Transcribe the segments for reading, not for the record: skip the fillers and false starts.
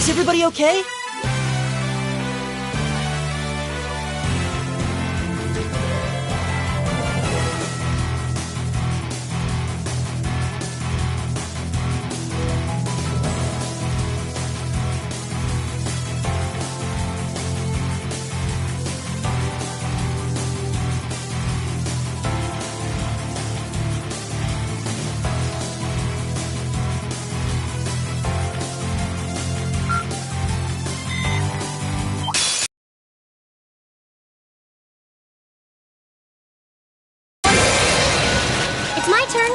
Is everybody okay? It's my turn.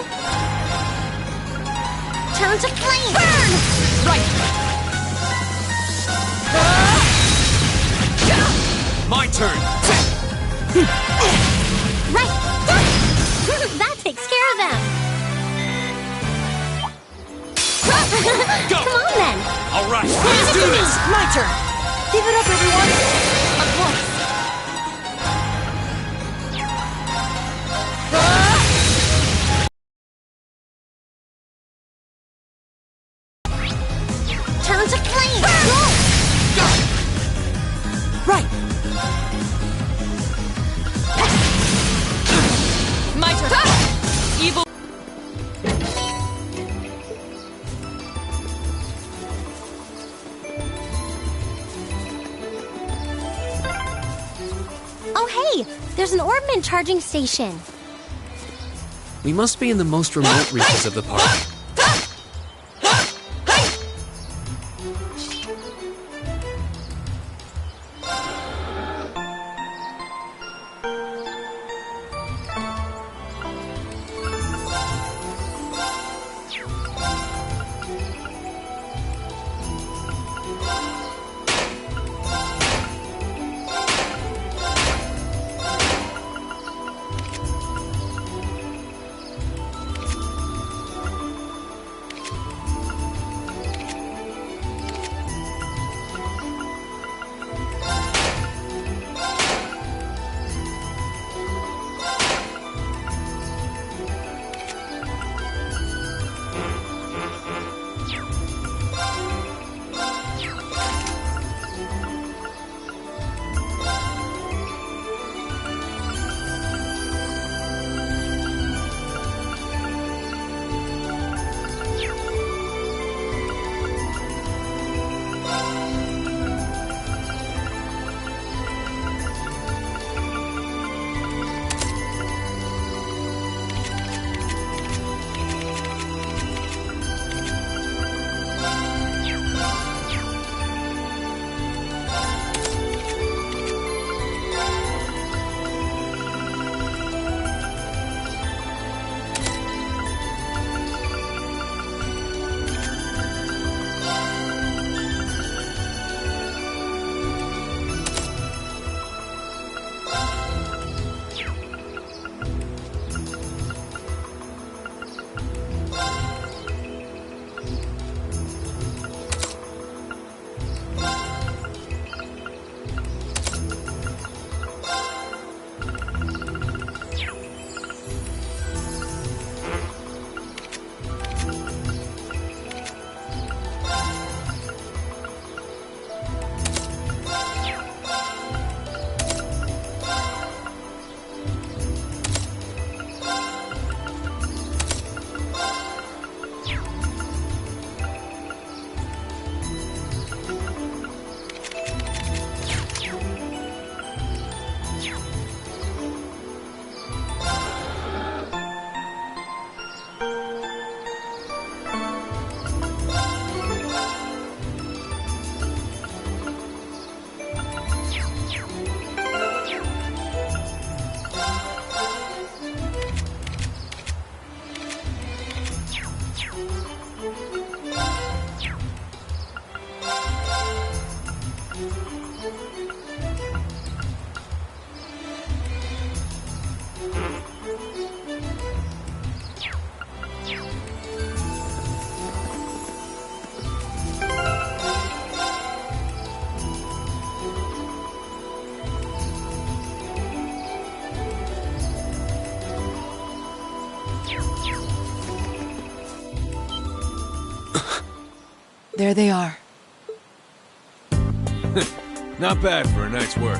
Turn to flame. Burn! Right! My turn! Right. That takes care of them. Go! Come on then. Alright, let's do this! My turn! Give it up, everyone! Of course. Turn to flame. Go! Right! My turn. Evil. Oh hey, there's an orbment charging station. We must be in the most remote reaches of the park. There they are. Not bad for a night's work.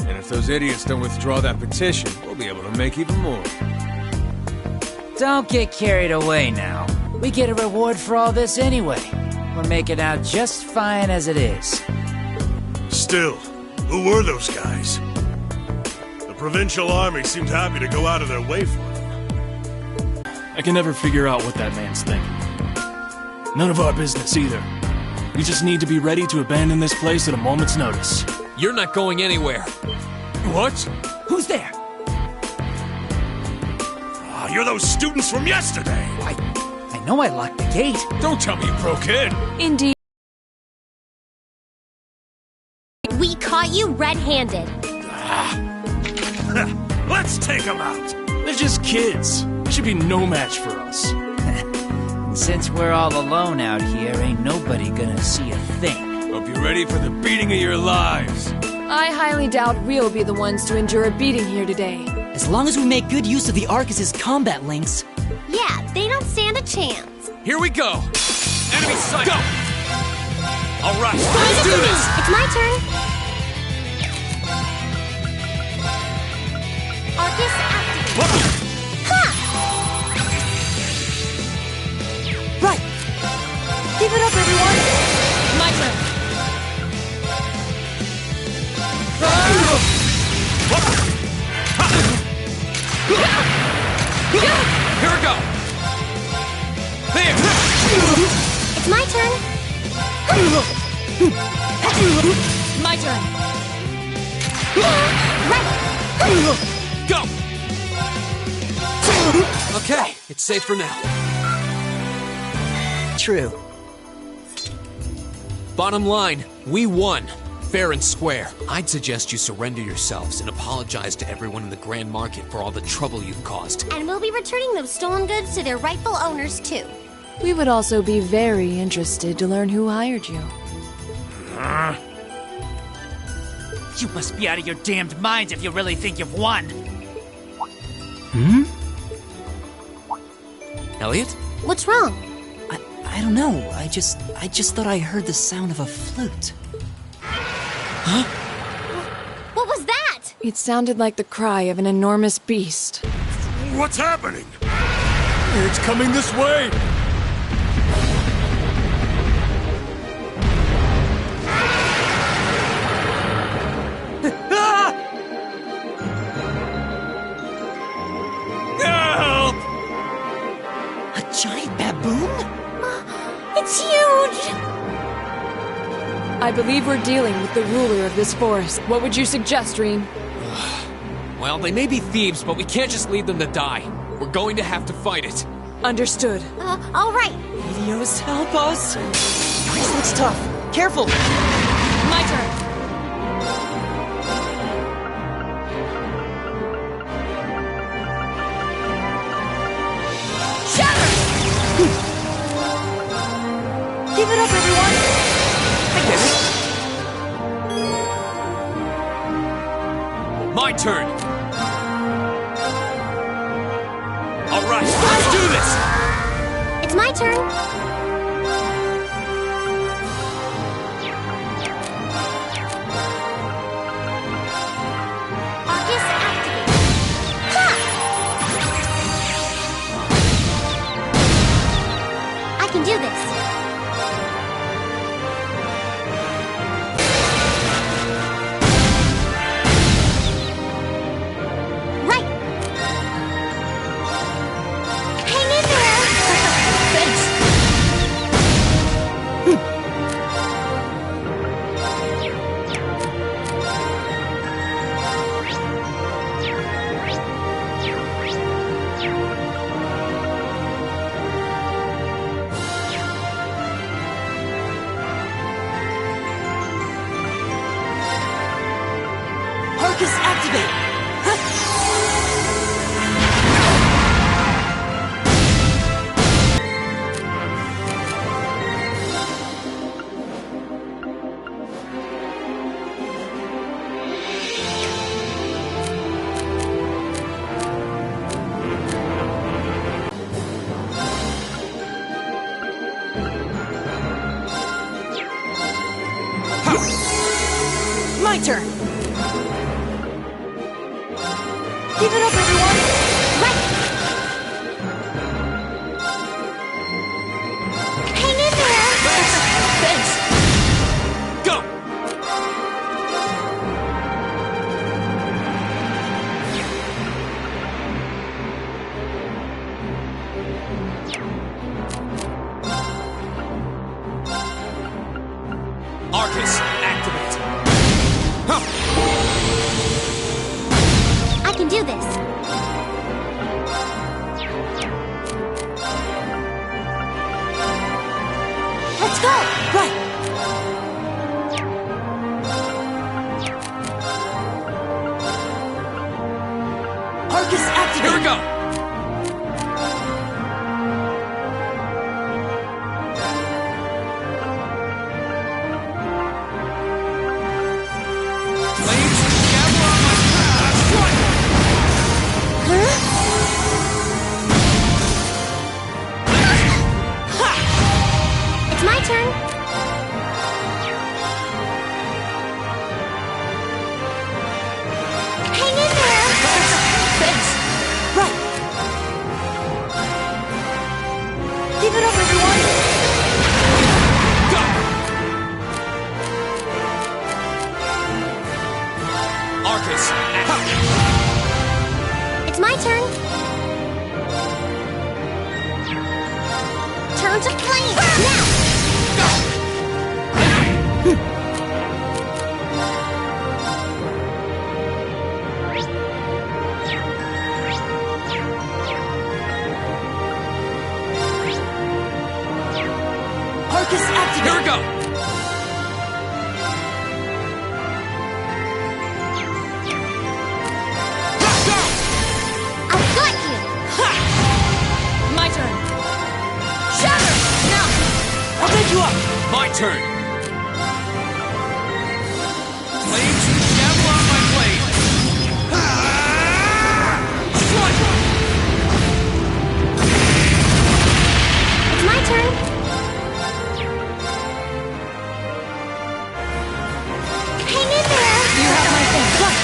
And if those idiots don't withdraw that petition, we'll be able to make even more. Don't get carried away now. We get a reward for all this anyway. We're making out just fine as it is. Still, who were those guys? The provincial army seemed happy to go out of their way for them. I can never figure out what that man's thinking. None of our business either. We just need to be ready to abandon this place at a moment's notice. You're not going anywhere. What? Who's there? Ah, you're those students from yesterday! I know I locked the gate. Don't tell me you broke in! Indeed. We caught you red-handed. Let's take them out! They're just kids. They should be no match for us. Since we're all alone out here, ain't nobody gonna see a thing. Hope you're ready for the beating of your lives. I highly doubt we'll be the ones to endure a beating here today. As long as we make good use of the Arcus's combat links. Yeah, they don't stand a chance. Here we go! Enemy sight! Go! Alright, Leave let's it do to me. this! It's my turn. Arcus activate. Right! Give it up, everyone! My turn. Here we go! There! It's my turn. My turn. Right. Go! Okay, it's safe for now. True. Bottom line, we won. Fair and square. I'd suggest you surrender yourselves and apologize to everyone in the Grand Market for all the trouble you've caused. And we'll be returning those stolen goods to their rightful owners, too. We would also be very interested to learn who hired you. You must be out of your damned minds if you really think you've won. Elliot? What's wrong? I don't know. I just thought I heard the sound of a flute. What was that? It sounded like the cry of an enormous beast. What's happening? It's coming this way! Help! A giant baboon? It's huge! I believe we're dealing with the ruler of this forest. What would you suggest, Reen? Well, they may be thieves, but we can't just leave them to die. We're going to have to fight it. Understood. All right. Helios, help us! This looks tough. Careful! My turn. Give it up, everyone! I get it. My turn! Alright, let's do this! It's my turn. Arcus activate. Ha! I can do this. Arcus activate! My turn! Give it up, everyone! Right! Hang in there! Thanks! Go! Arcus, activate! Huh. I can do this. Let's go! Right! Arcus, activate! Here we go! Flames gather on my strike! It's my turn. Hang in there! Thanks! Right! Give it up, everyone! Go! Arcus, activate! It's my turn. Turn to flame! Now! Arcus, activate! Here we go! Go! I've got you! My turn. Shatter! Now! I'll pick you up! My turn! Flames gather on my blade! Strike! It's my turn. Hang in there! You have my thing! Right!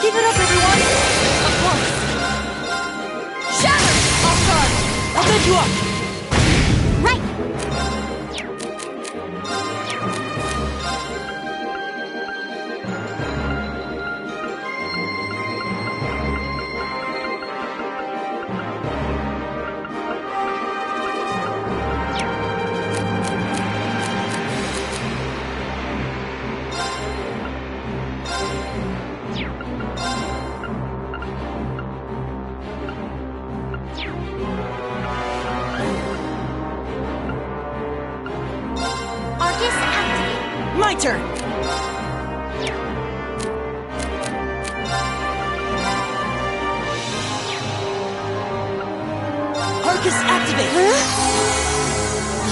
Give it up, everyone! Of course. Shatter! Off guard. I'll pick you up! Right! Arcus, activate! My turn! Arcus, activate!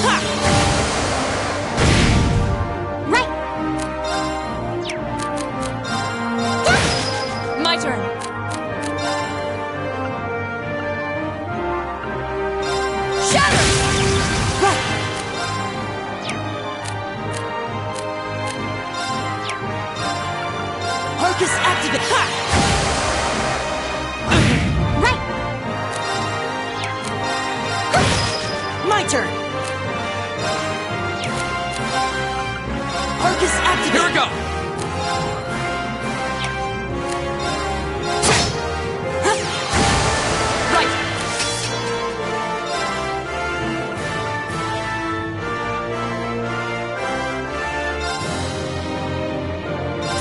Ha! Right! My turn. Shatter! Right! Arcus, activate! Ha! Right! My turn! Arcus, activate! Here we go! Right!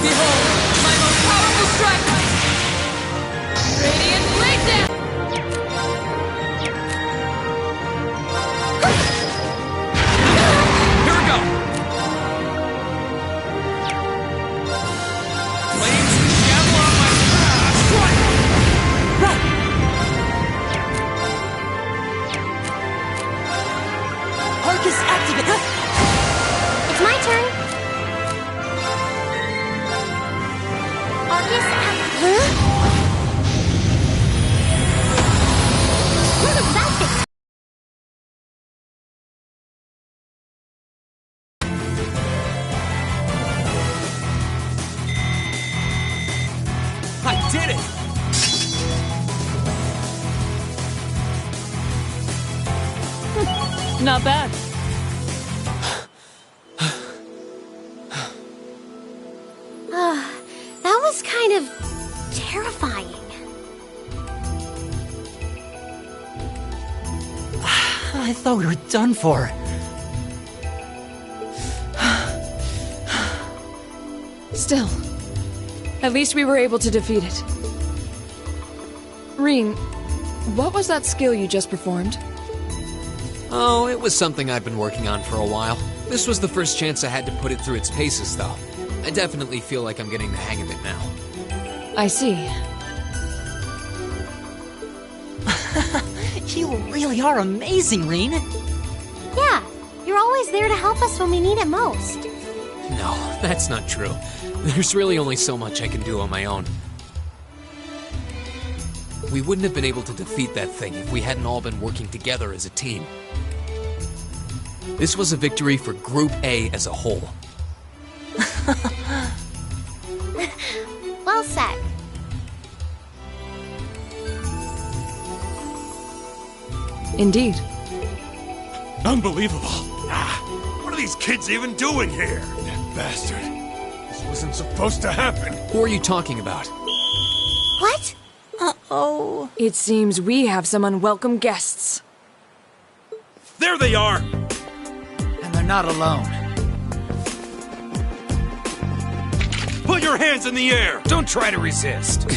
Behold, my most powerful strike! Radiant blade dance! Here we go! Flames gather on my strike! Right! Arcus, activate! Ha! It's my turn. not bad. That was kind of terrifying. I thought we were done for. Still, at least we were able to defeat it. Rean, what was that skill you just performed? Oh, it was something I've been working on for a while. This was the first chance I had to put it through its paces, though. I definitely feel like I'm getting the hang of it now. I see. You really are amazing, Rean. Yeah, you're always there to help us when we need it most. No, that's not true. There's really only so much I can do on my own. We wouldn't have been able to defeat that thing if we hadn't all been working together as a team. This was a victory for Group A as a whole. Well said. Indeed. Unbelievable. What are these kids even doing here? That bastard. This wasn't supposed to happen. Who are you talking about? What? Uh-oh. It seems we have some unwelcome guests. There they are! And they're not alone. Put your hands in the air! Don't try to resist.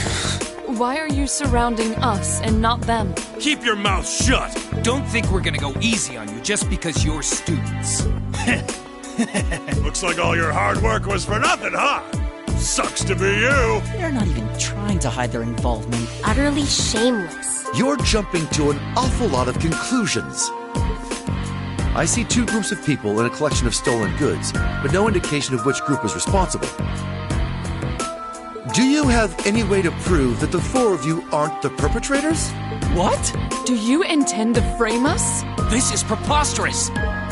Why are you surrounding us and not them? Keep your mouth shut! Don't think we're gonna go easy on you just because you're students. Looks like all your hard work was for nothing, huh? Sucks to be you. They're not even trying to hide their involvement. Utterly shameless. You're jumping to an awful lot of conclusions. I see two groups of people in a collection of stolen goods, but no indication of which group is responsible. Do you have any way to prove that the four of you aren't the perpetrators? What? Do you intend to frame us? This is preposterous!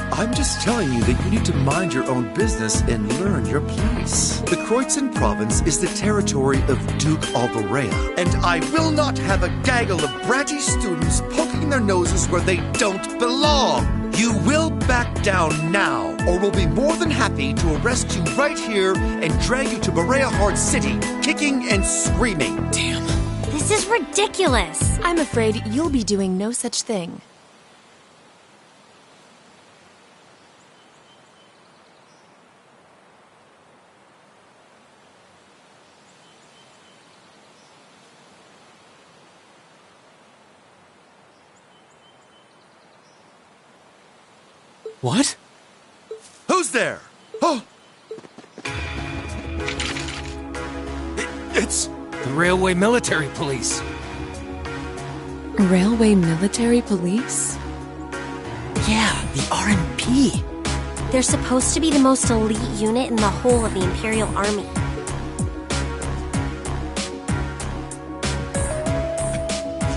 I'm just telling you that you need to mind your own business and learn your place. The Kreuzin province is the territory of Duke Alvarea, and I will not have a gaggle of bratty students poking their noses where they don't belong. You will back down now, or we'll be more than happy to arrest you right here and drag you to Berea Hard City, kicking and screaming. Damn. This is ridiculous. I'm afraid you'll be doing no such thing. What? Who's there? Oh! It's the Railway Military Police. Railway Military Police? Yeah, the RMP. They're supposed to be the most elite unit in the whole of the Imperial Army.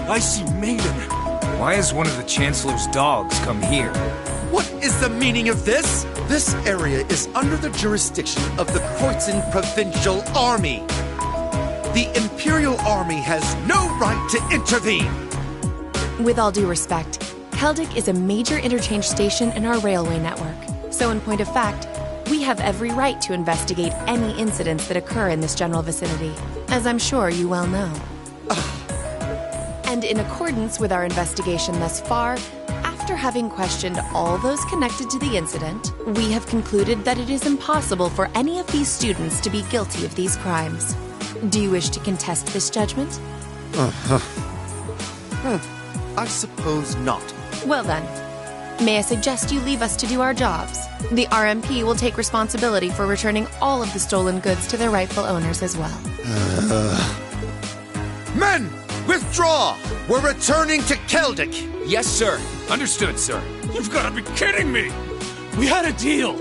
I see Maiden. Why has one of the Chancellor's dogs come here? What is the meaning of this? This area is under the jurisdiction of the Kreuzin Provincial Army. The Imperial Army has no right to intervene. With all due respect, Keldic is a major interchange station in our railway network. So in point of fact, we have every right to investigate any incidents that occur in this general vicinity, as I'm sure you well know. And in accordance with our investigation thus far, after having questioned all those connected to the incident, we have concluded that it is impossible for any of these students to be guilty of these crimes. Do you wish to contest this judgment? I suppose not. Well then, may I suggest you leave us to do our jobs? The RMP will take responsibility for returning all of the stolen goods to their rightful owners as well. Men, withdraw! We're returning to Keldic! Yes, sir. Understood, sir. You've got to be kidding me! We had a deal!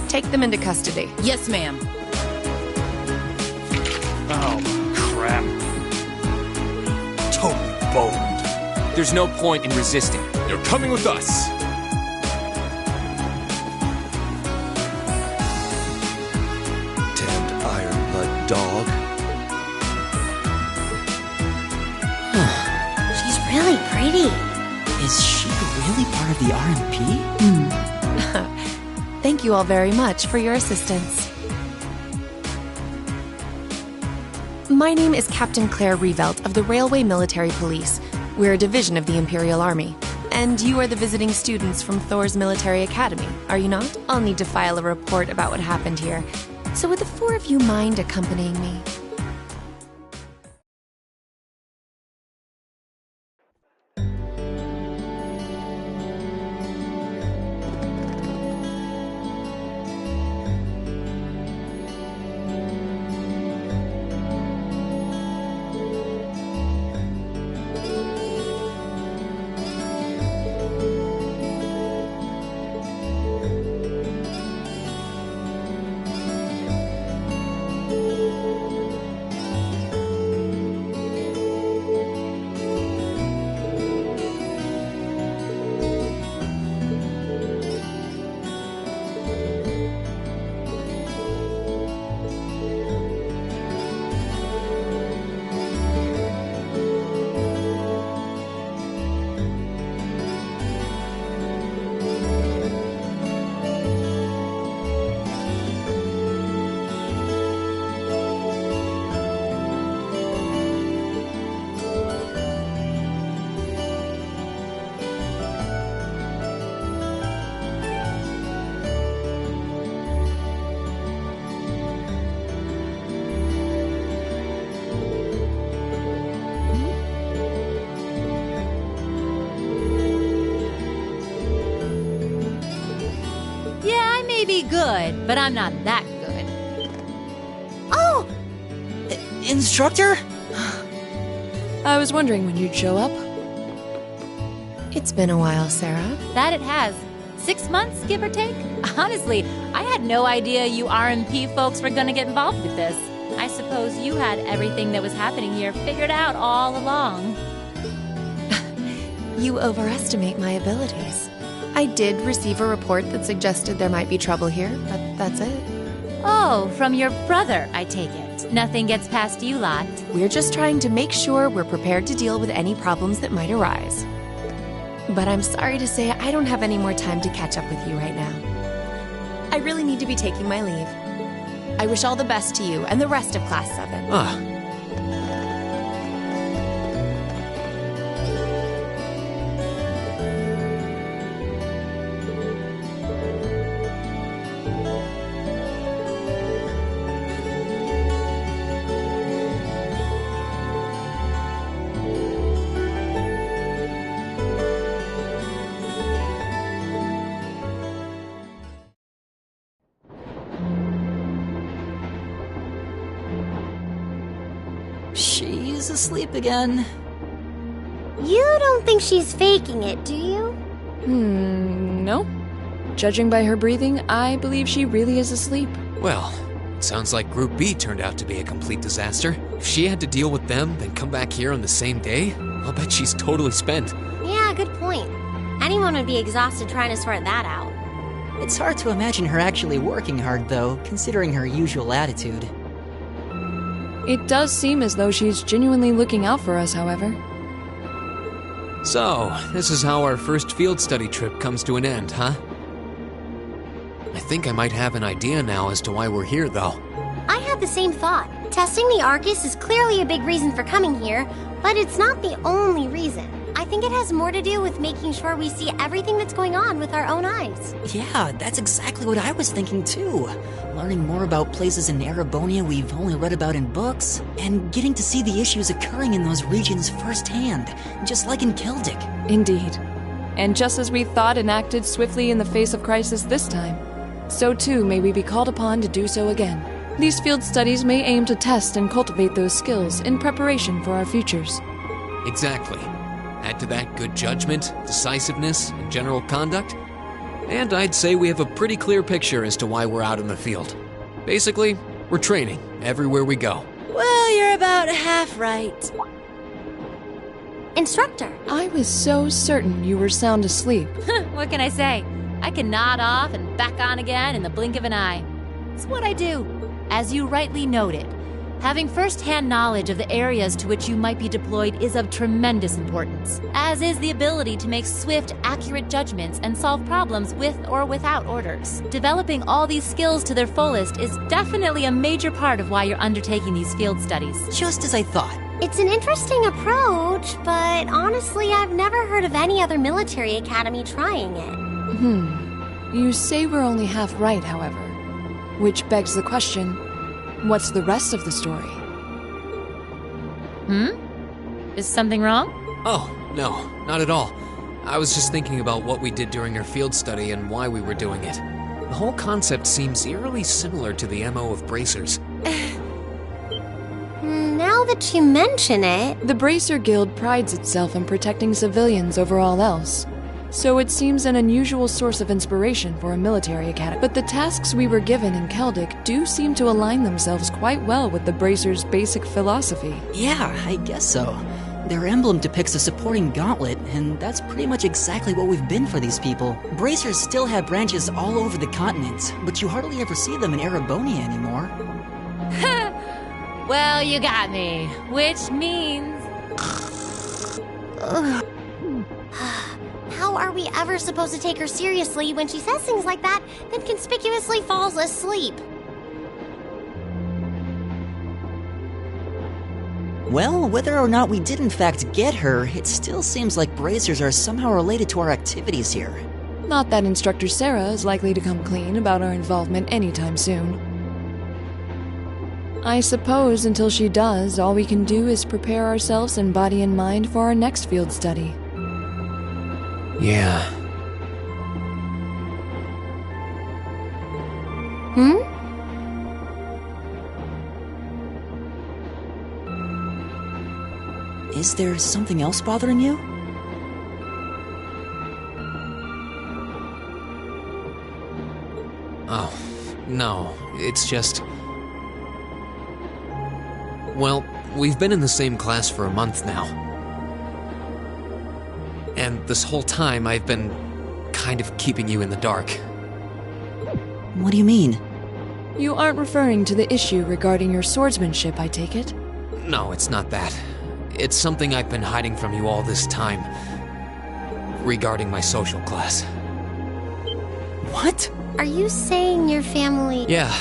Take them into custody. Yes, ma'am. Oh, crap. Totally boned. There's no point in resisting. You're coming with us. Damned iron blood dog. She's really pretty. Is she really part part of the RMP? Thank you all very much for your assistance. My name is Captain Claire Revelt of the Railway Military Police. We're a division of the Imperial Army. And you are the visiting students from Thor's Military Academy, are you not? I'll need to file a report about what happened here. So would the four of you mind accompanying me? Good, but I'm not that good. Oh! Instructor? I was wondering when you'd show up. It's been a while, Sarah. That it has. 6 months, give or take? Honestly, I had no idea you RMP folks were gonna get involved with this. I suppose you had everything that was happening here figured out all along. You overestimate my abilities. I did receive a report that suggested there might be trouble here, but that's it. Oh, from your brother, I take it. Nothing gets past you lot. We're just trying to make sure we're prepared to deal with any problems that might arise. But I'm sorry to say I don't have any more time to catch up with you right now. I really need to be taking my leave. I wish all the best to you and the rest of Class 7. She's asleep again. You don't think she's faking it, do you? No. Judging by her breathing, I believe she really is asleep. Well, it sounds like Group B turned out to be a complete disaster. If she had to deal with them, then come back here on the same day, I'll bet she's totally spent. Yeah, good point. Anyone would be exhausted trying to sort that out. It's hard to imagine her actually working hard, though, considering her usual attitude. It does seem as though she's genuinely looking out for us, however. So, this is how our first field study trip comes to an end, huh? I think I might have an idea now as to why we're here, though. I had the same thought. Testing the Arcus is clearly a big reason for coming here, but it's not the only reason. I think it has more to do with making sure we see everything that's going on with our own eyes. Yeah, that's exactly what I was thinking too. Learning more about places in Erebonia we've only read about in books, and getting to see the issues occurring in those regions firsthand, just like in Keldic. Indeed. And just as we thought and acted swiftly in the face of crisis this time, so too may we be called upon to do so again. These field studies may aim to test and cultivate those skills in preparation for our futures. Exactly. Add to that good judgment, decisiveness, and general conduct, and I'd say we have a pretty clear picture as to why we're out in the field. Basically, we're training everywhere we go. Well, you're about half right. Instructor. I was so certain you were sound asleep. What can I say? I can nod off and back on again in the blink of an eye. It's what I do. As you rightly noted, Having first-hand knowledge of the areas to which you might be deployed is of tremendous importance, as is the ability to make swift, accurate judgments and solve problems with or without orders. Developing all these skills to their fullest is definitely a major part of why you're undertaking these field studies. Just as I thought. It's an interesting approach, but honestly, I've never heard of any other military academy trying it. You say we're only half right, however. Which begs the question, what's the rest of the story? Is something wrong? Oh, no, not at all. I was just thinking about what we did during our field study and why we were doing it. The whole concept seems eerily similar to the MO of bracers. Now that you mention it... The Bracer Guild prides itself in protecting civilians over all else, so it seems an unusual source of inspiration for a military academy. But the tasks we were given in Keldic do seem to align themselves quite well with the Bracer's basic philosophy. Yeah, I guess so. Their emblem depicts a supporting gauntlet, and that's pretty much exactly what we've been for these people. Bracers still have branches all over the continent, but you hardly ever see them in Erebonia anymore. Well, you got me. Which means... How are we ever supposed to take her seriously when she says things like that, then conspicuously falls asleep? Well, whether or not we did in fact get her, it still seems like bracers are somehow related to our activities here. Not that Instructor Sarah is likely to come clean about our involvement anytime soon. I suppose until she does, all we can do is prepare ourselves in body and mind for our next field study. Yeah. Is there something else bothering you? Oh, no, it's just... Well, we've been in the same class for a month now. And this whole time I've been kind of keeping you in the dark. What do you mean? You aren't referring to the issue regarding your swordsmanship, I take it? No, it's not that. It's something I've been hiding from you all this time. Regarding my social class. What? Are you saying your family... Yeah,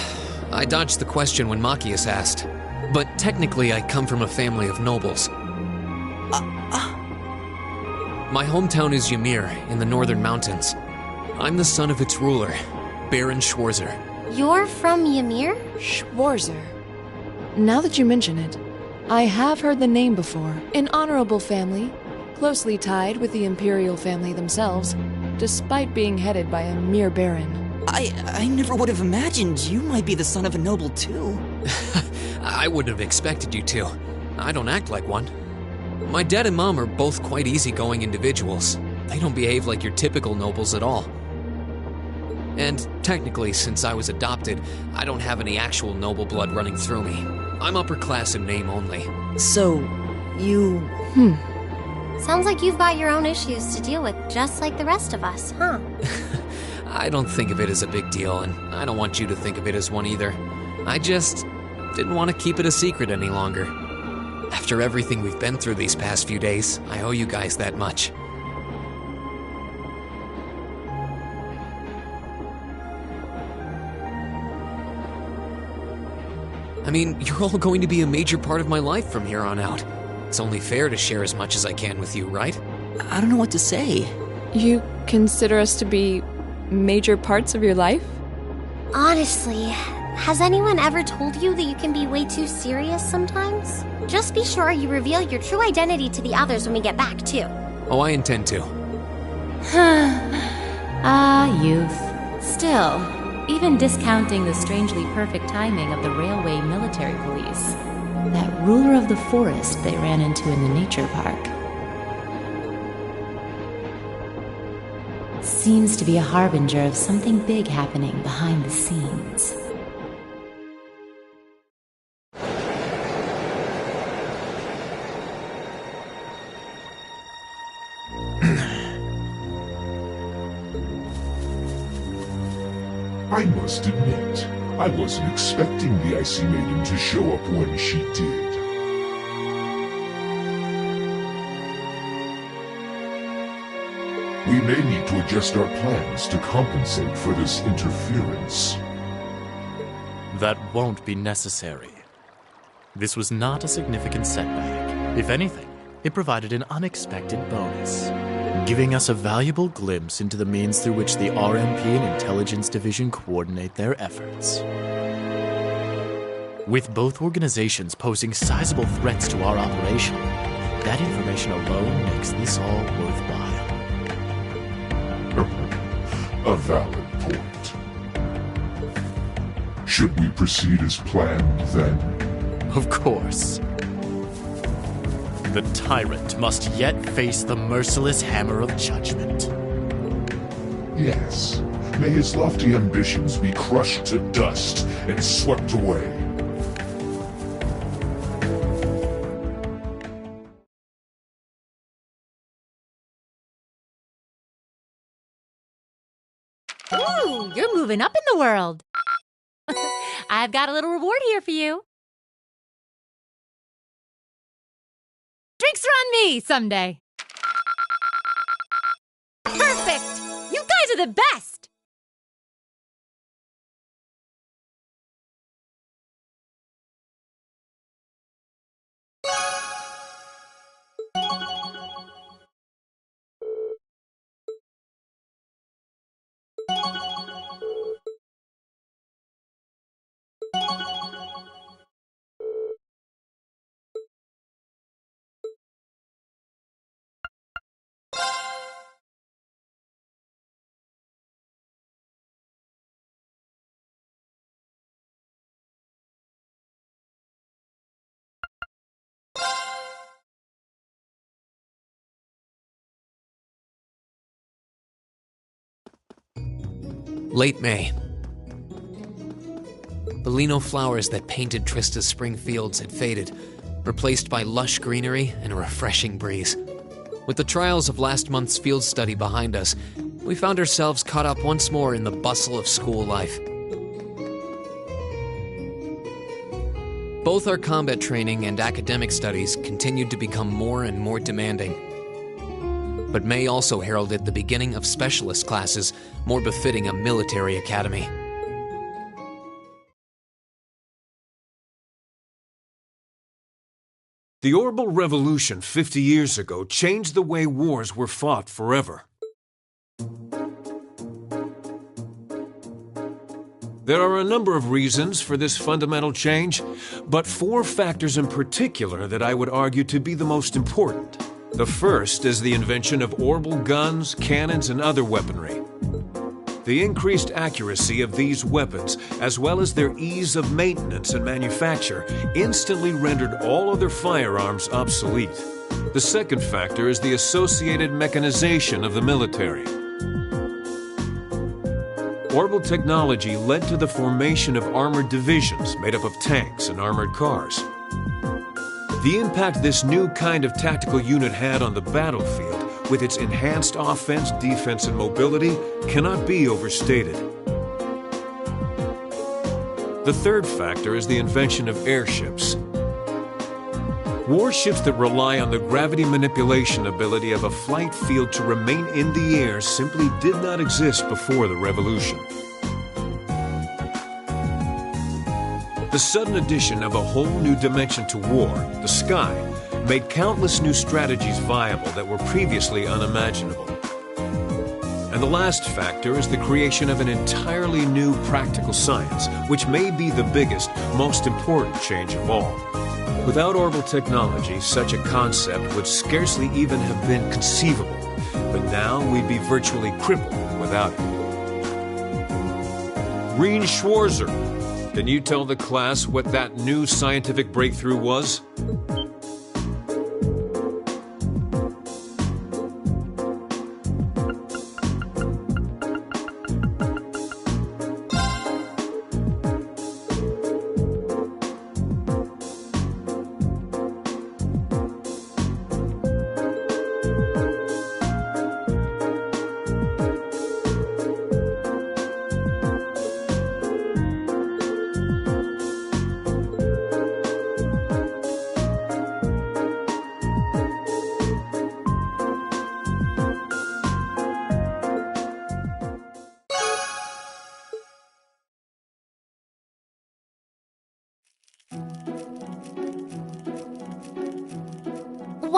I dodged the question when Machias asked. But technically I come from a family of nobles. My hometown is Ymir, in the northern mountains. I'm the son of its ruler, Baron Schwarzer. You're from Ymir? Schwarzer. Now that you mention it, I have heard the name before. An honorable family, closely tied with the imperial family themselves, despite being headed by a mere baron. I never would have imagined you might be the son of a noble too. I wouldn't have expected you to. I don't act like one. My dad and mom are both quite easygoing individuals. They don't behave like your typical nobles at all. And technically, since I was adopted, I don't have any actual noble blood running through me. I'm upper class in name only. So, you... Sounds like you've got your own issues to deal with, just like the rest of us, huh? I don't think of it as a big deal, and I don't want you to think of it as one either. I just didn't want to keep it a secret any longer. After everything we've been through these past few days, I owe you guys that much. I mean, you're all going to be a major part of my life from here on out. It's only fair to share as much as I can with you, right? I don't know what to say. You consider us to be major parts of your life? Honestly, has anyone ever told you that you can be way too serious sometimes? Just be sure you reveal your true identity to the others when we get back, too. Oh, I intend to. Youth. Still, even discounting the strangely perfect timing of the railway military police, that ruler of the forest they ran into in the nature park seems to be a harbinger of something big happening behind the scenes. I must admit, I wasn't expecting the Icy Maiden to show up when she did. We may need to adjust our plans to compensate for this interference. That won't be necessary. This was not a significant setback. If anything, it provided an unexpected bonus, giving us a valuable glimpse into the means through which the RMP and Intelligence Division coordinate their efforts. With both organizations posing sizable threats to our operation, that information alone makes this all worthwhile. A valid point. Should we proceed as planned, then? Of course. The tyrant must yet face the merciless hammer of judgment. Yes. May his lofty ambitions be crushed to dust and swept away. Ooh, you're moving up in the world. I've got a little reward here for you. Drinks are on me someday. Perfect! You guys are the best! Late May. The lino flowers that painted Trista's spring fields had faded, replaced by lush greenery and a refreshing breeze. With the trials of last month's field study behind us, we found ourselves caught up once more in the bustle of school life. Both our combat training and academic studies continued to become more and more demanding. But May also heralded the beginning of specialist classes more befitting a military academy. The Orbital Revolution 50 years ago changed the way wars were fought forever. There are a number of reasons for this fundamental change, but 4 factors in particular that I would argue to be the most important. The first is the invention of orbital guns, cannons, and other weaponry. The increased accuracy of these weapons, as well as their ease of maintenance and manufacture, instantly rendered all other firearms obsolete. The second factor is the associated mechanization of the military. Orbital technology led to the formation of armored divisions made up of tanks and armored cars. The impact this new kind of tactical unit had on the battlefield, with its enhanced offense, defense, and mobility, cannot be overstated. The third factor is the invention of airships. Warships that rely on the gravity manipulation ability of a flight field to remain in the air simply did not exist before the revolution. The sudden addition of a whole new dimension to war, the sky, made countless new strategies viable that were previously unimaginable. And the last factor is the creation of an entirely new practical science, which may be the biggest, most important change of all. Without orbital technology, such a concept would scarcely even have been conceivable, but now we'd be virtually crippled without it. Reen Schwarzer, can you tell the class what that new scientific breakthrough was?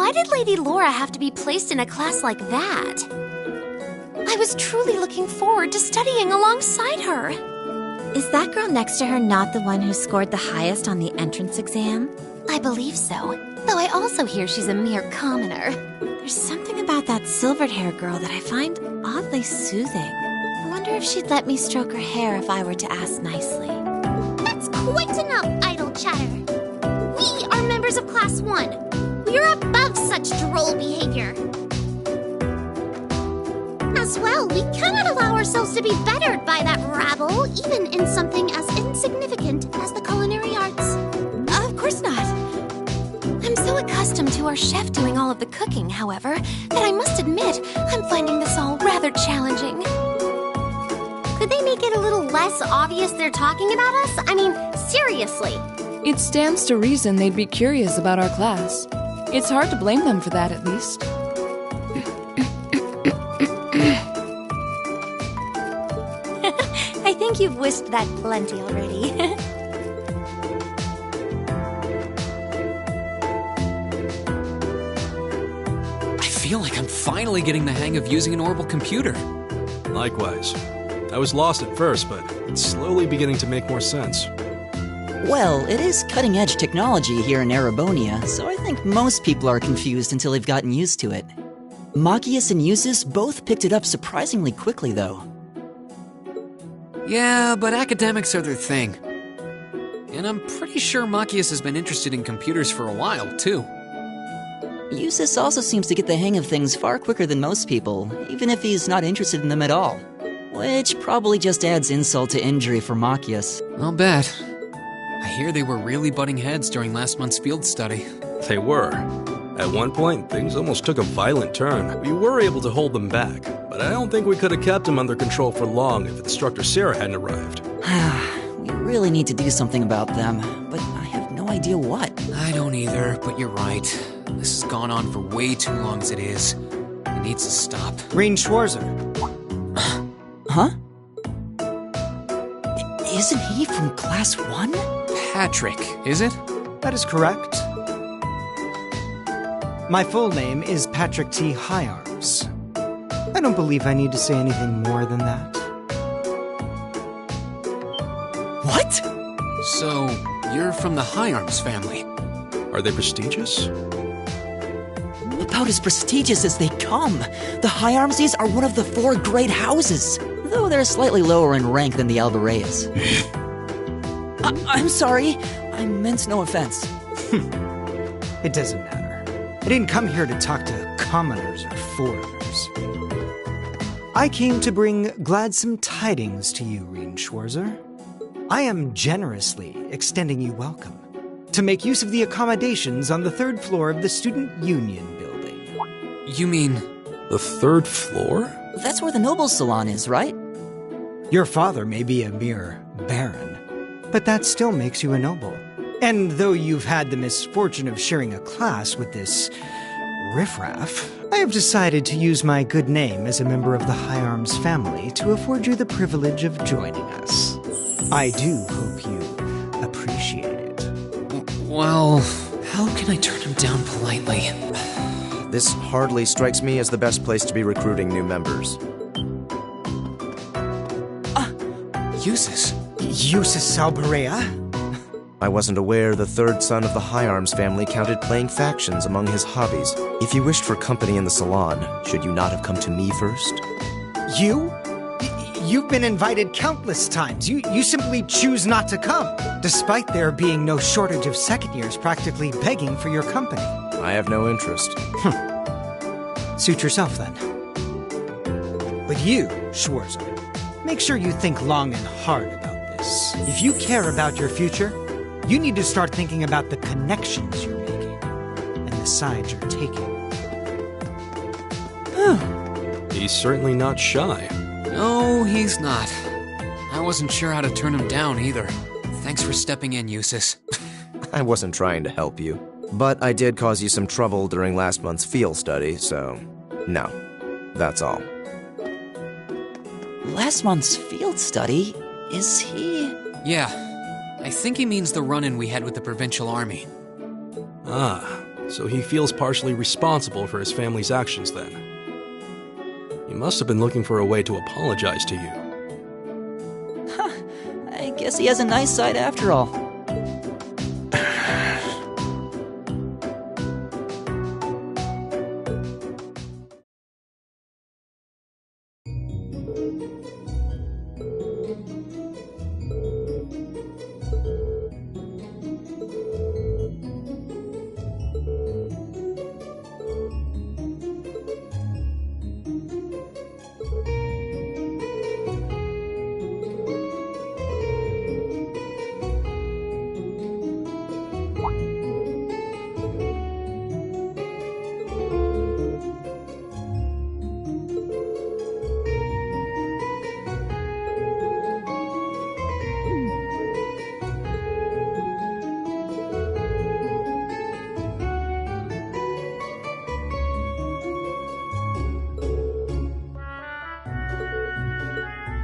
Why did Lady Laura have to be placed in a class like that? I was truly looking forward to studying alongside her. Is that girl next to her not the one who scored the highest on the entrance exam? I believe so, though I also hear she's a mere commoner. There's something about that silvered-haired girl that I find oddly soothing. I wonder if she'd let me stroke her hair if I were to ask nicely. That's quite enough idle chatter. We are members of Class 1. We are above such droll behavior. As well, we cannot allow ourselves to be bettered by that rabble, even in something as insignificant as the culinary arts. Of course not. I'm so accustomed to our chef doing all of the cooking, however, that I must admit I'm finding this all rather challenging. Could they make it a little less obvious they're talking about us? I mean, seriously. It stands to reason they'd be curious about our class. It's hard to blame them for that, at least. I think you've whisked that plenty already. I feel like I'm finally getting the hang of using an orbital computer. Likewise. I was lost at first, but it's slowly beginning to make more sense. Well, it is cutting-edge technology here in Erebonia, so I think most people are confused until they've gotten used to it. Machias and Eustace both picked it up surprisingly quickly, though. Yeah, but academics are their thing. And I'm pretty sure Machias has been interested in computers for a while, too. Eustace also seems to get the hang of things far quicker than most people, even if he's not interested in them at all. Which probably just adds insult to injury for Machias. I'll bet. I hear they were really butting heads during last month's field study. They were. At one point, things almost took a violent turn. We were able to hold them back, but I don't think we could have kept them under control for long if Instructor Sarah hadn't arrived. We really need to do something about them, but I have no idea what. I don't either, but you're right. This has gone on for way too long as it is. It needs to stop. Rein Schwarzer. Huh? Isn't he from Class 1? Patrick, is it? That is correct. My full name is Patrick T. Higharms. I don't believe I need to say anything more than that. What? So, you're from the Higharms family. Are they prestigious? About as prestigious as they come. The Higharmses are one of the 4 great houses, though they're slightly lower in rank than the Albareas. I'm sorry. I meant no offense. It doesn't matter. I didn't come here to talk to commoners or foreigners. I came to bring gladsome tidings to you, Rein Schwarzer. I am generously extending you welcome to make use of the accommodations on the 3rd floor of the Student Union building. You mean... the 3rd floor? That's where the Nobles Salon is, right? Your father may be a mere baron, but that still makes you a noble. And though you've had the misfortune of sharing a class with this riffraff, I have decided to use my good name as a member of the Higharms family to afford you the privilege of joining us. I do hope you appreciate it. Well, how can I turn him down politely? This hardly strikes me as the best place to be recruiting new members. Eustace. Eustace Albarea? I wasn't aware the 3rd son of the Higharms family counted playing factions among his hobbies. If you wished for company in the salon, should you not have come to me first? You? You've been invited countless times. You simply choose not to come, despite there being no shortage of second years practically begging for your company. I have no interest. Suit yourself, then. But you, Schwarzer, make sure you think long and hard about this. If you care about your future, you need to start thinking about the connections you're making and the sides you're taking. He's certainly not shy. No, he's not. I wasn't sure how to turn him down either. Thanks for stepping in, Eustace. I wasn't trying to help you, but I did cause you some trouble during last month's field study, so no, that's all. Last month's field study? Is he... Yeah, I think he means the run-in we had with the Provincial Army. Ah, So he feels partially responsible for his family's actions then. He must have been looking for a way to apologize to you. I guess he has a nice side after all.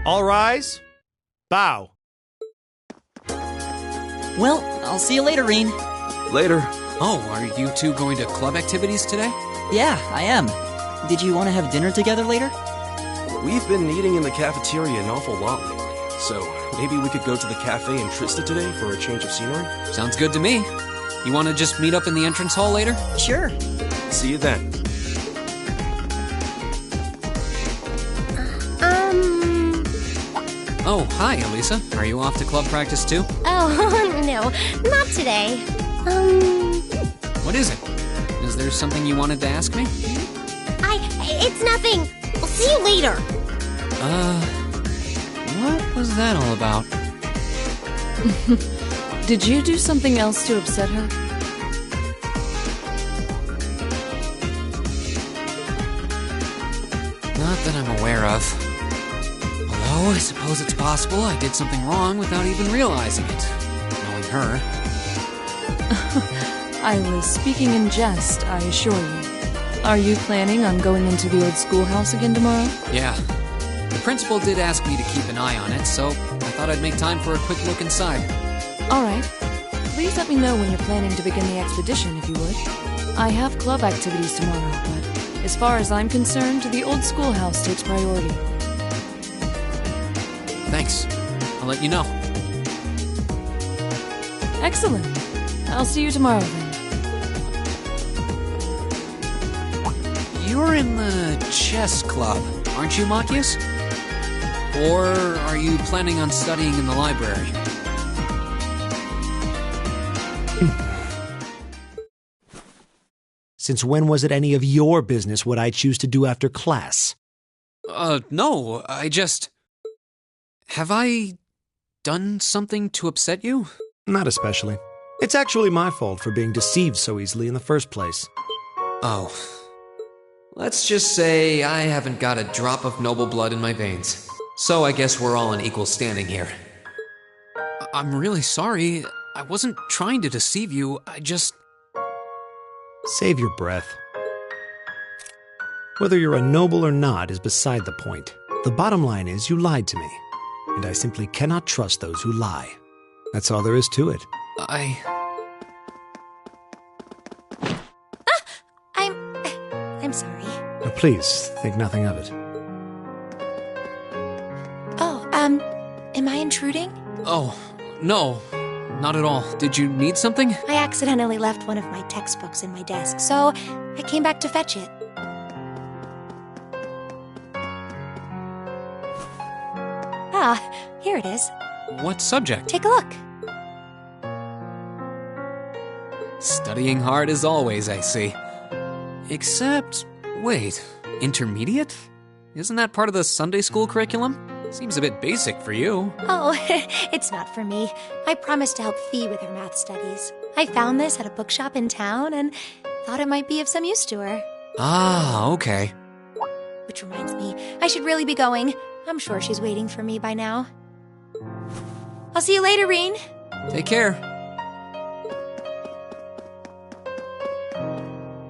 All rise. Bow. Well, I'll see you later, Reen. Later. Oh, are you two going to club activities today? Yeah, I am. Did you want to have dinner together later? We've been eating in the cafeteria an awful lot lately, so maybe we could go to the cafe in Trista today for a change of scenery? Sounds good to me. You want to just meet up in the entrance hall later? Sure. See you then. Oh, hi, Elisa. Are you off to club practice too? Oh, no, not today. What is it? Is there something you wanted to ask me? It's nothing. I'll see you later. What was that all about? Did you do something else to upset her? Not that I'm aware of. Although, I suppose it's possible I did something wrong without even realizing it. Knowing her. I was speaking in jest, I assure you. Are you planning on going into the old schoolhouse again tomorrow? Yeah. The principal did ask me to keep an eye on it, so I thought I'd make time for a quick look inside. All right. Please let me know when you're planning to begin the expedition, if you would. I have club activities tomorrow, but as far as I'm concerned, the old schoolhouse takes priority. Thanks. I'll let you know. Excellent. I'll see you tomorrow then. You're in the chess club, aren't you, Machias? Or are you planning on studying in the library? Since when was it any of your business what I choose to do after class? No, I just... Have I done something to upset you? Not especially. It's actually my fault for being deceived so easily in the first place. Oh. Let's just say I haven't got a drop of noble blood in my veins. So I guess we're all in equal standing here. I'm really sorry. I wasn't trying to deceive you. I just... Save your breath. Whether you're a noble or not is beside the point. The bottom line is you lied to me, and I simply cannot trust those who lie. That's all there is to it. I'm sorry. Now please, think nothing of it. Oh, am I intruding? Oh, no. Not at all. Did you need something? I accidentally left one of my textbooks in my desk, so I came back to fetch it. Ah, here it is. What subject? Take a look. Studying hard as always, I see. Except, wait, intermediate? Isn't that part of the Sunday school curriculum? Seems a bit basic for you. Oh, it's not for me. I promised to help Fee with her math studies. I found this at a bookshop in town and thought it might be of some use to her. Ah, okay. Which reminds me, I should really be going. I'm sure she's waiting for me by now. I'll see you later, Reen. Take care.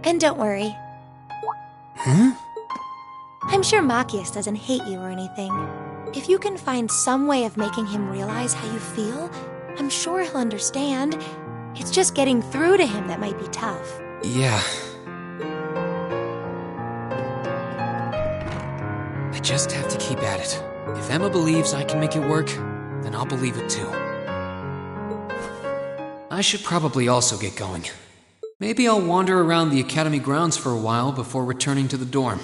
And don't worry. Huh? I'm sure Machias doesn't hate you or anything. If you can find some way of making him realize how you feel, I'm sure he'll understand. It's just getting through to him that might be tough. Yeah. I just have to keep at it. If Emma believes I can make it work, then I'll believe it too. I should probably also get going. Maybe I'll wander around the academy grounds for a while before returning to the dorm.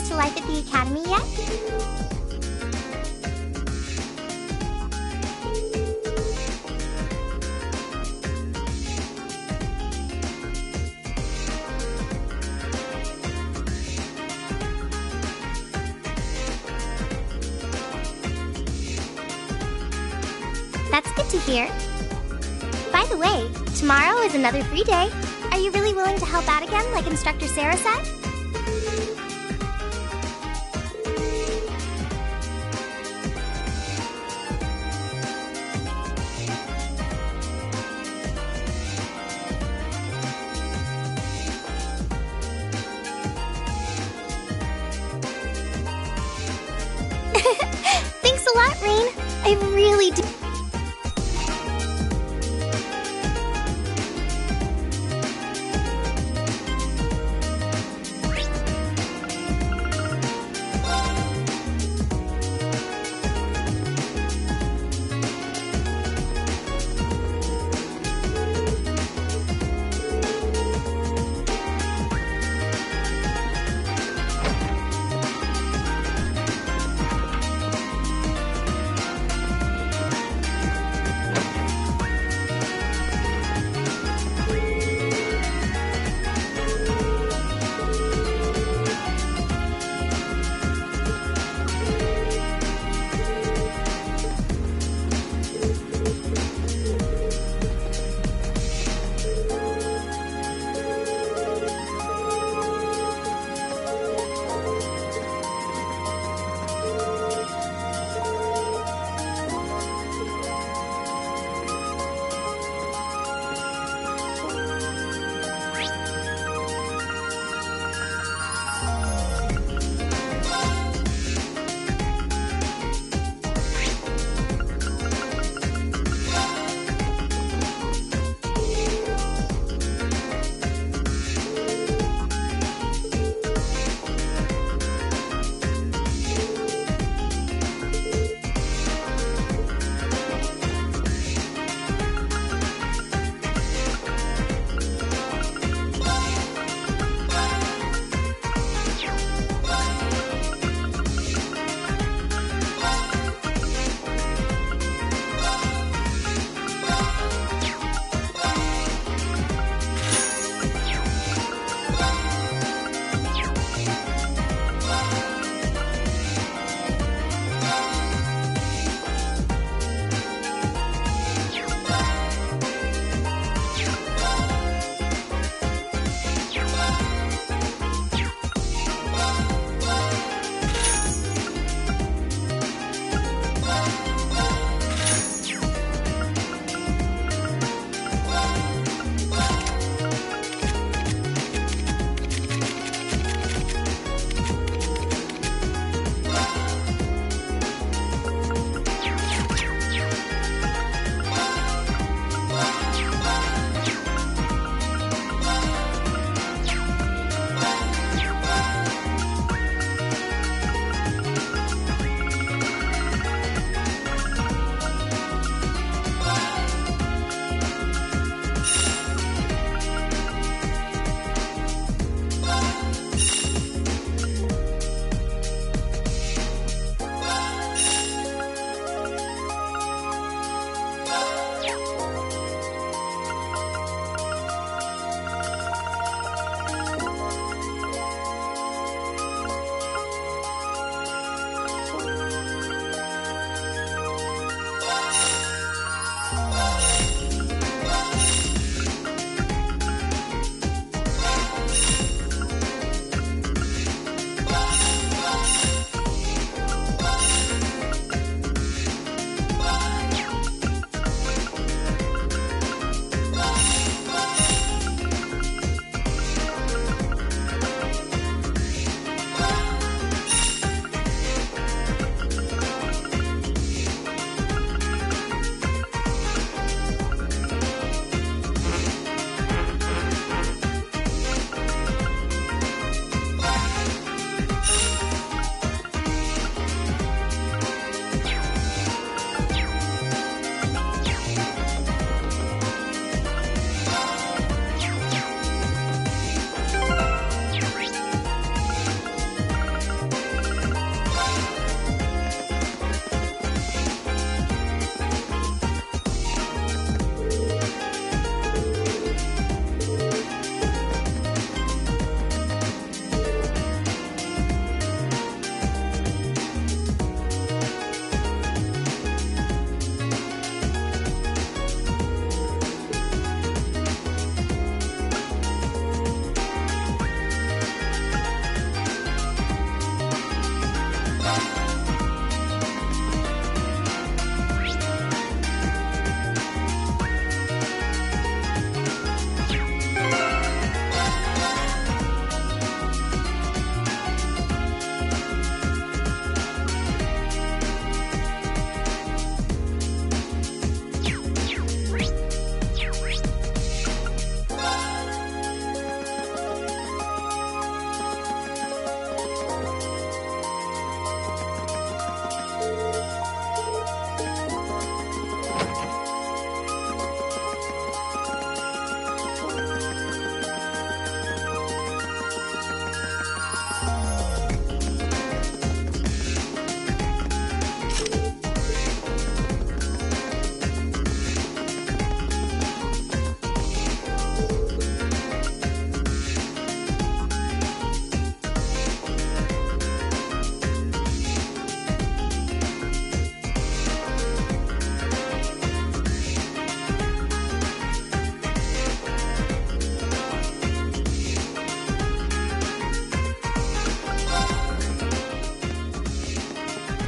To life at the academy yet? That's good to hear. By the way, tomorrow is another free day. Are you really willing to help out again, like Instructor Sarah said? I really do.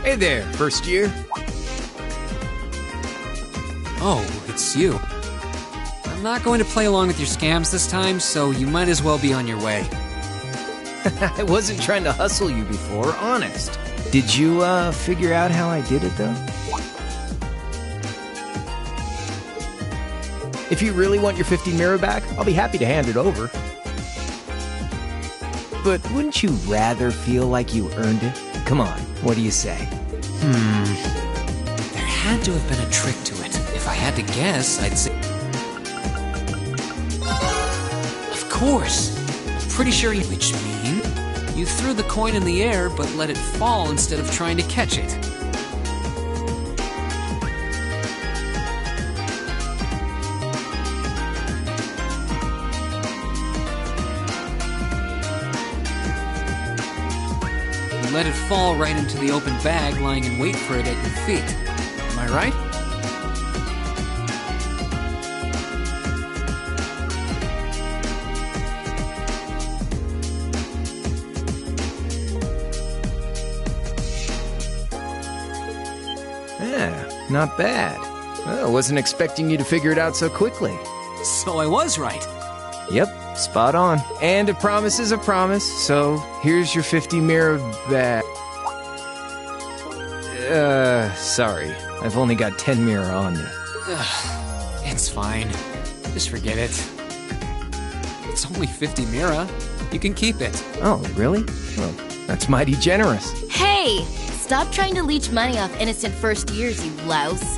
Hey there, first year. Oh, it's you. I'm not going to play along with your scams this time, so you might as well be on your way. I wasn't trying to hustle you before, honest. Did you, figure out how I did it, though? If you really want your 50 mirror back, I'll be happy to hand it over. But wouldn't you rather feel like you earned it? Come on, what do you say? There had to have been a trick to it. If I had to guess, I'd say... Of course! I'm pretty sure you... Which means you threw the coin in the air, but let it fall instead of trying to catch it. You let it fall right into the open bag, lying in wait for it at your feet. Am I right? Yeah, not bad. Well, I wasn't expecting you to figure it out so quickly. So I was right. Yep, spot on. And a promise is a promise, so here's your 50 mirror back. Sorry. I've only got 10 mirror on me. It's fine. Just forget it. It's only 50 mira. You can keep it. Oh, really? Well, that's mighty generous. Hey! Stop trying to leech money off innocent first years, you louse.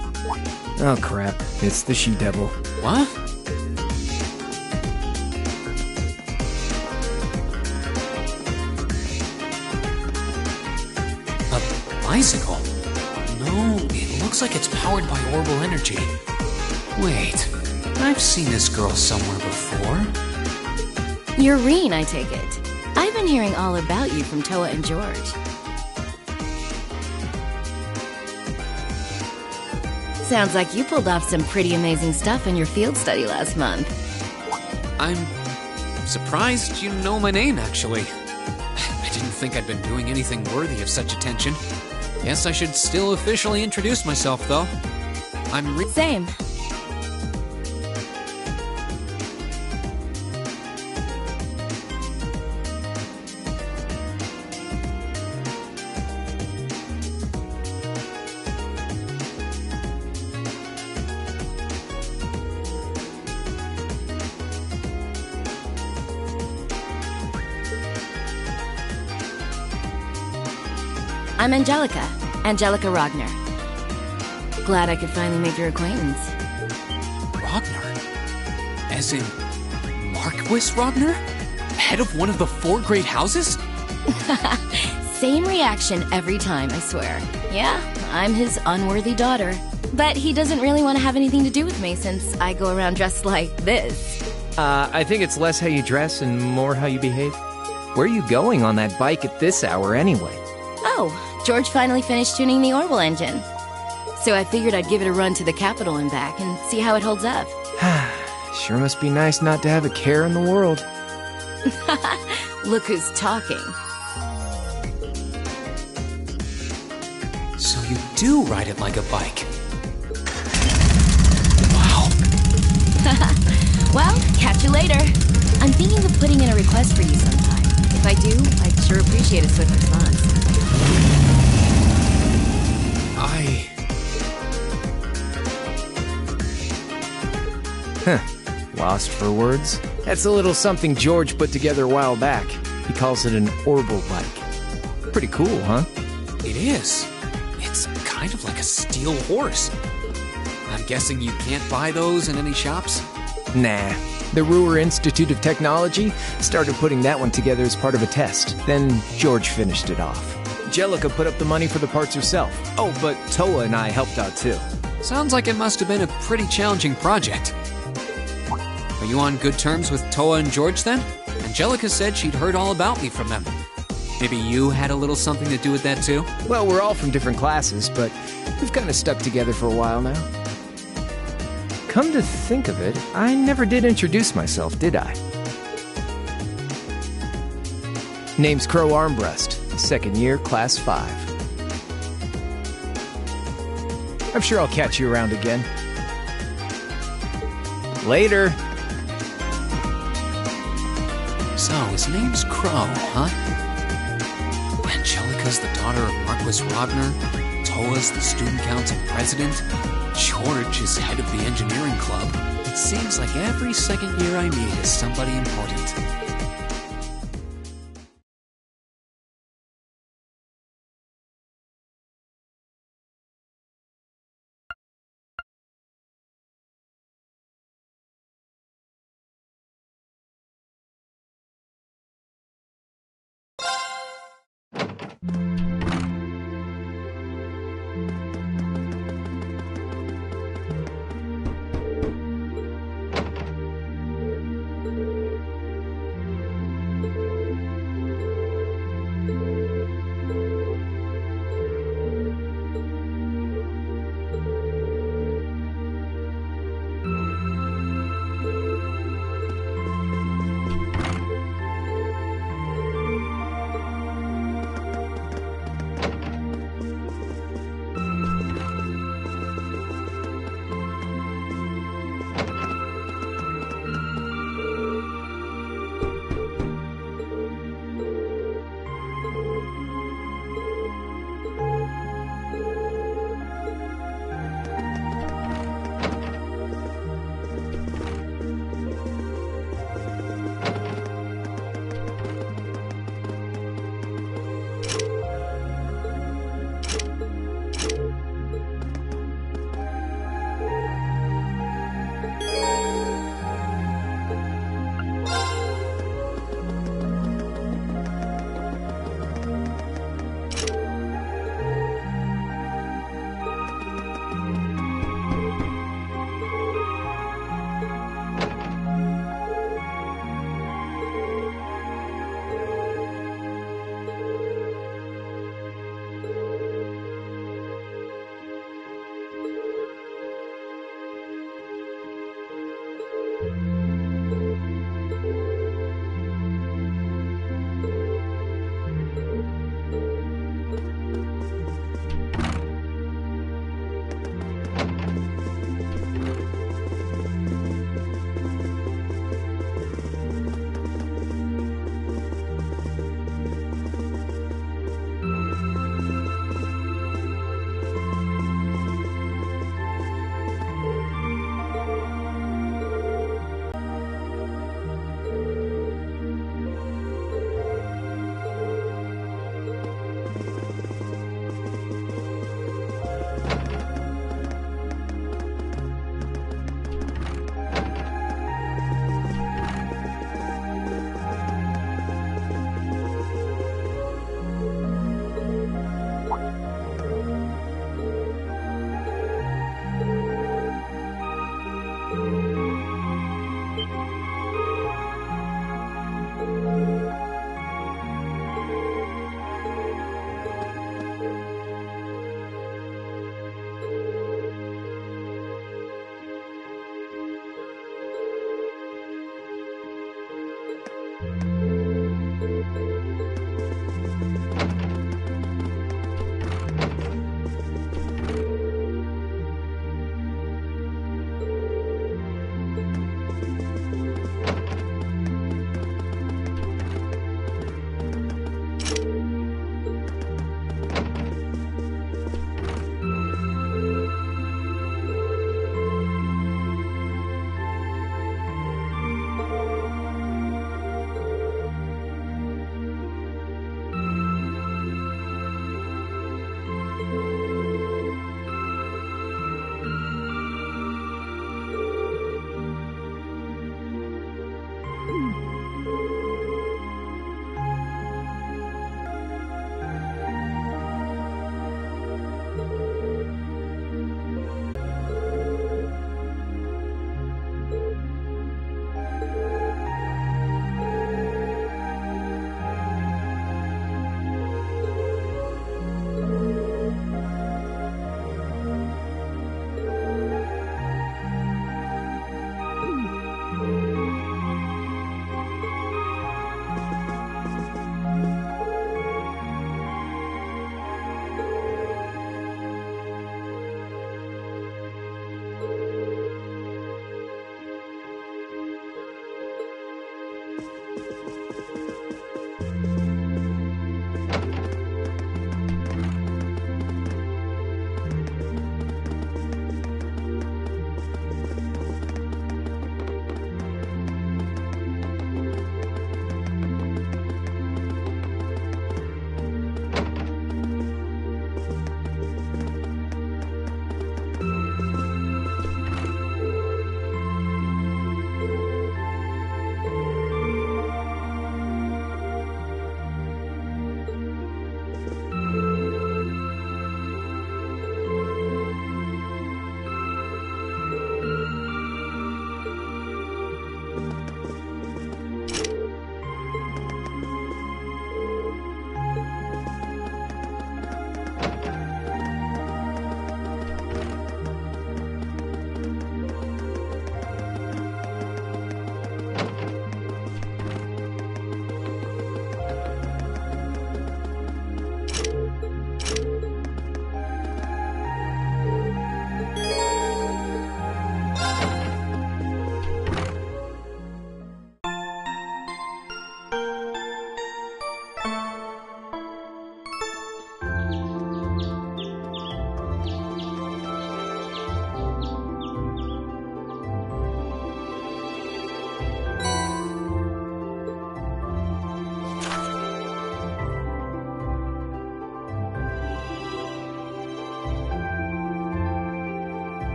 Oh, crap. It's the she-devil. What? A bicycle? No, it looks like it's powered by orbital energy. Wait, I've seen this girl somewhere before. You're Reen, I take it. I've been hearing all about you from Toa and George. Sounds like you pulled off some pretty amazing stuff in your field study last month. I'm surprised you know my name, actually. I didn't think I'd been doing anything worthy of such attention. Guess I should still officially introduce myself, though. I'm Same. I'm Angelica Ragnar. Glad I could finally make your acquaintance. Ragnar? As in Marquis Ragnar? Head of one of the 4 great houses? Same reaction every time, I swear. Yeah, I'm his unworthy daughter. But he doesn't really want to have anything to do with me since I go around dressed like this. I think it's less how you dress and more how you behave. Where are you going on that bike at this hour anyway? Oh, George finally finished tuning the Orbital engine. So I figured I'd give it a run to the capital and back and see how it holds up. Sure must be nice not to have a care in the world. Look who's talking. So you do ride it like a bike. Wow. Well, catch you later. I'm thinking of putting in a request for you sometime. If I do, I'd sure appreciate a swift response. Lost for words? That's a little something George put together a while back. He calls it an orbital bike. Pretty cool, huh? It is. It's kind of like a steel horse. I'm guessing you can't buy those in any shops? Nah. The Ruhr Institute of Technology started putting that one together as part of a test. Then George finished it off. Angelica put up the money for the parts herself. Oh, but Toa and I helped out too. Sounds like it must have been a pretty challenging project. Are you on good terms with Toa and George then? Angelica said she'd heard all about me from them. Maybe you had a little something to do with that too? Well, we're all from different classes, but we've kind of stuck together for a while now. Come to think of it, I never did introduce myself, did I? Name's Crow Armbrust, second year, class 5. I'm sure I'll catch you around again. Later. So, his name's Crow, huh? Angelica's the daughter of Marquis Rogner. Toa's the student council president. George is head of the engineering club. It seems like every second year I meet is somebody important.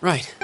Right.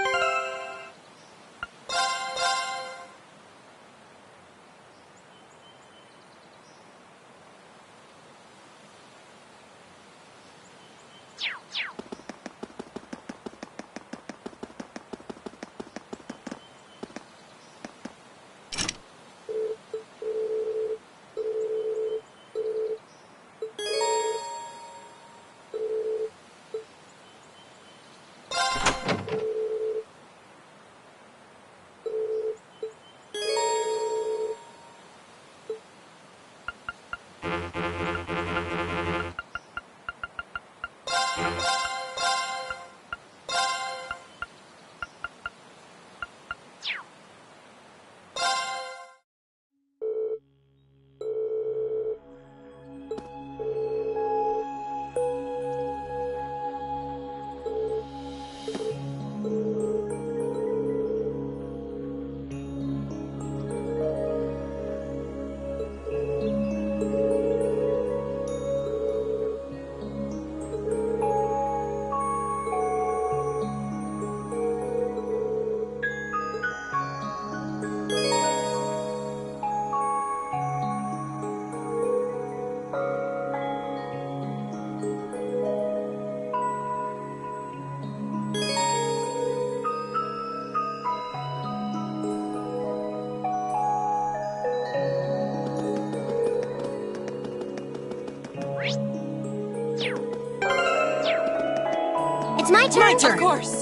It's my turn. My turn. Of course.